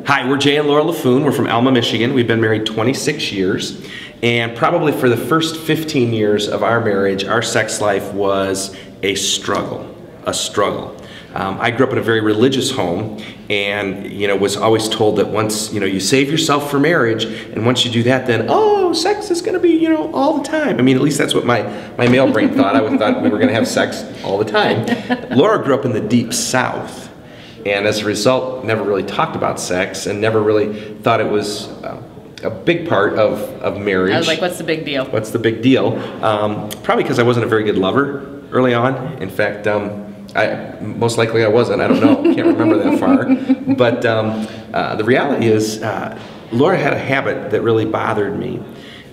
Hi, we're Jay and Laura LaFoon. We're from Alma, Michigan. We've been married 26 years, and probably for the first 15 years of our marriage, our sex life was a struggle, I grew up in a very religious home, and was always told that once you save yourself for marriage, and once you do that, then sex is going to be all the time. I mean, at least that's what my male brain thought. I thought we were going to have sex all the time. Laura grew up in the deep South, and as a result, never really talked about sex, and never really thought it was a big part of marriage. I was like, what's the big deal? What's the big deal? Probably because I wasn't a very good lover early on. In fact, most likely I wasn't. I don't know. Can't remember that far. But the reality is, Laura had a habit that really bothered me,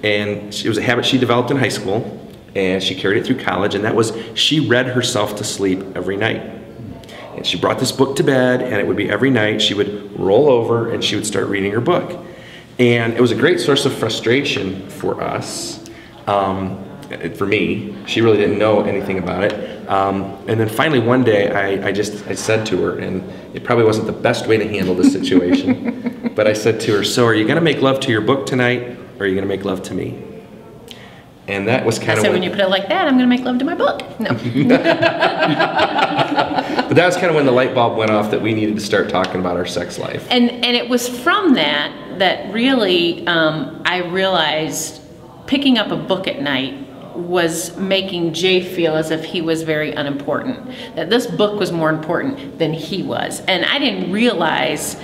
and it was a habit she developed in high school, and she carried it through college, and that was she read herself to sleep every night. And she brought this book to bed, and it would be every night she would roll over and she would start reading her book. And it was a great source of frustration for us, for me. She really didn't know anything about it. And then finally one day I said to her, and it probably wasn't the best way to handle the situation, but I said to her, so are you going to make love to your book tonight, or are you going to make love to me? And that was kind of when you put it like that, I'm going to make love to my book. No. But that was kind of when the light bulb went off that we needed to start talking about our sex life. And it was from that really I realized picking up a book at night was making Jay feel as if he was very unimportant. That this book was more important than he was. And I didn't realize,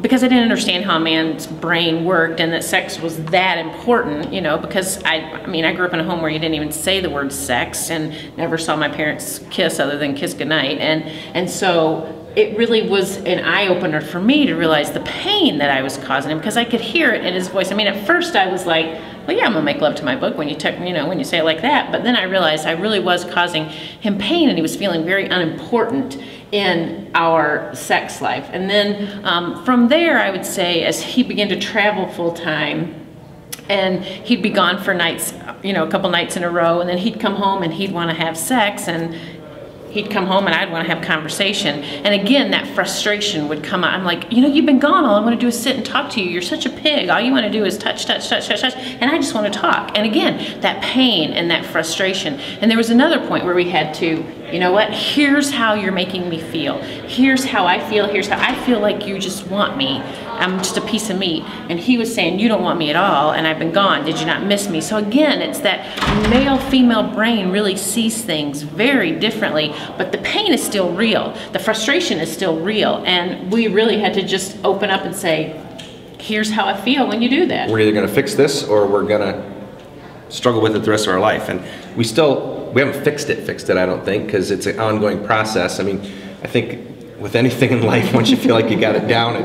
because I didn't understand how a man's brain worked, and that sex was that important, because I grew up in a home where you didn't even say the word sex, and never saw my parents kiss other than kiss goodnight. And so it really was an eye-opener for me to realize the pain that I was causing him, because I could hear it in his voice. I mean, at first I was like, well, yeah, I'm gonna make love to my book when you say it like that. But then I realized I really was causing him pain, and he was feeling very unimportant in our sex life. And then from there, I would say, as he began to travel full time, and he'd be gone for nights, a couple nights in a row, and then he'd come home and he'd want to have sex, and he'd come home and I'd want to have conversation. And again, that frustration would come out. I'm like, you've been gone. All I want to do is sit and talk to you. You're such a pig. All you want to do is touch, touch, touch, touch, touch. And I just want to talk. And again, that pain and that frustration. And there was another point where we had to, here's how you're making me feel. Here's how I feel. Here's how I feel like you just want me. I'm just a piece of meat. And he was saying, you don't want me at all, and I've been gone. Did you not miss me? So again, it's that male-female brain really sees things very differently, but the pain is still real. The frustration is still real. And we really had to just open up and say, here's how I feel when you do that. We're either going to fix this, or we're going to struggle with it the rest of our life. And we haven't fixed it, I don't think, because it's an ongoing process. I mean, I think with anything in life, once you feel like you got it down,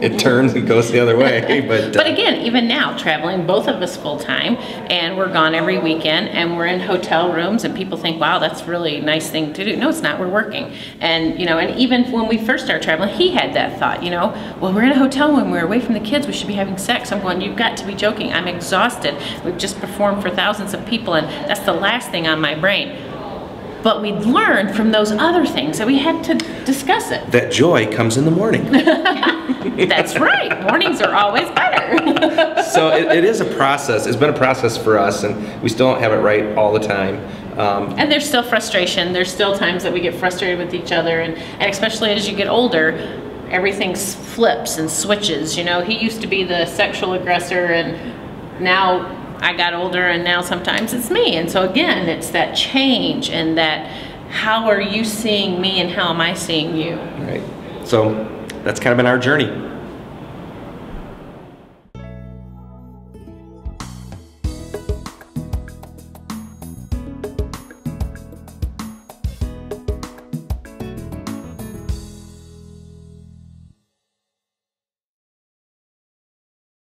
it turns and goes the other way. But again, even now, traveling, both of us full time, and we're gone every weekend, and we're in hotel rooms, and people think, wow, that's really a nice thing to do. No, it's not. We're working. And and even when we first started traveling, he had that thought, well, we're in a hotel when we're away from the kids, we should be having sex. I'm going, you've got to be joking. I'm exhausted. We've just performed for thousands of people, and that's the last thing on my brain. But we learned from those other things that we had to discuss it. That joy comes in the morning. That's right. Mornings are always better. So it is a process. It's been a process for us, and we still don't have it right all the time. And there's still frustration. There's still times that we get frustrated with each other, and especially as you get older, everything flips and switches. He used to be the sexual aggressor, and now I got older, and now sometimes it's me. And so again, it's that change, and that how are you seeing me and how am I seeing you? Right. So that's kind of been our journey.